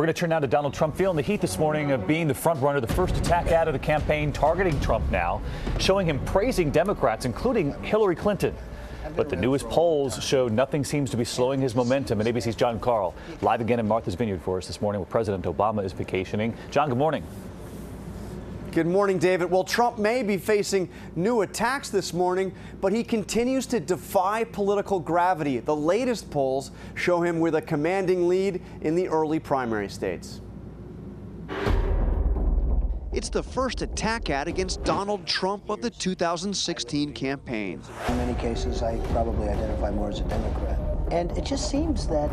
We're going to turn now to Donald Trump feeling the heat this morning of being the front runner, the first attack ad of the campaign targeting Trump now, showing him praising Democrats, including Hillary Clinton. But the newest polls show nothing seems to be slowing his momentum. And ABC's John Karl live again in Martha's Vineyard for us this morning where President Obama is vacationing. John, good morning. Good morning, David. Well, Trump may be facing new attacks this morning, but he continues to defy political gravity. The latest polls show him with a commanding lead in the early primary states. It's the first attack ad against Donald Trump of the 2016 campaign. In many cases, I probably identify more as a Democrat. And it just seems that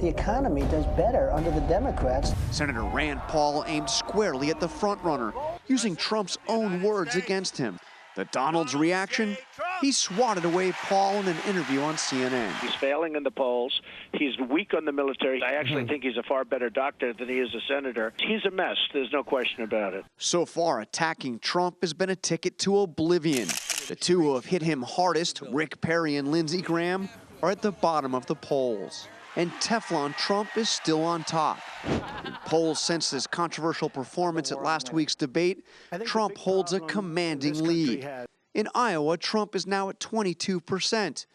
the economy does better under the Democrats. Senator Rand Paul aimed squarely at the frontrunner, using Trump's own words against him. The Donald's reaction? He swatted away Paul in an interview on CNN. He's failing in the polls. He's weak on the military. I actually think he's a far better doctor than he is a senator. He's a mess. There's no question about it. So far, attacking Trump has been a ticket to oblivion. The two who have hit him hardest, Rick Perry and Lindsey Graham, are at the bottom of the polls. And Teflon Trump is still on top. In polls since his controversial performance at last week's debate, Trump holds a commanding lead. In Iowa, Trump is now at 22%,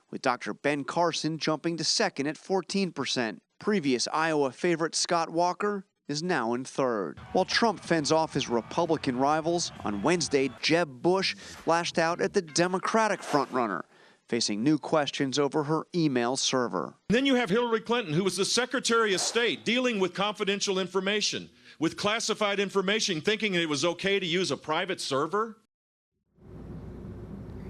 with Dr. Ben Carson jumping to second at 14%. Previous Iowa favorite Scott Walker is now in third. While Trump fends off his Republican rivals, on Wednesday, Jeb Bush lashed out at the Democratic frontrunner, facing new questions over her email server. Then you have Hillary Clinton, who was the Secretary of State, dealing with confidential information, with classified information, thinking it was okay to use a private server.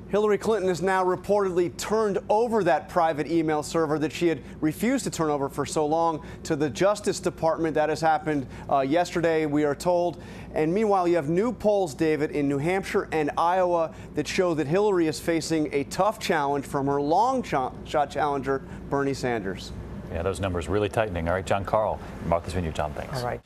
Hillary Clinton has now reportedly turned over that private email server that she had refused to turn over for so long to the Justice Department. That has happened yesterday, we are told. And meanwhile, you have new polls, David, in New Hampshire and Iowa that show that Hillary is facing a tough challenge from her long-shot challenger, Bernie Sanders. Yeah, those numbers really tightening. All right, John Karl, Martha's Vineyard. John, thanks. All right.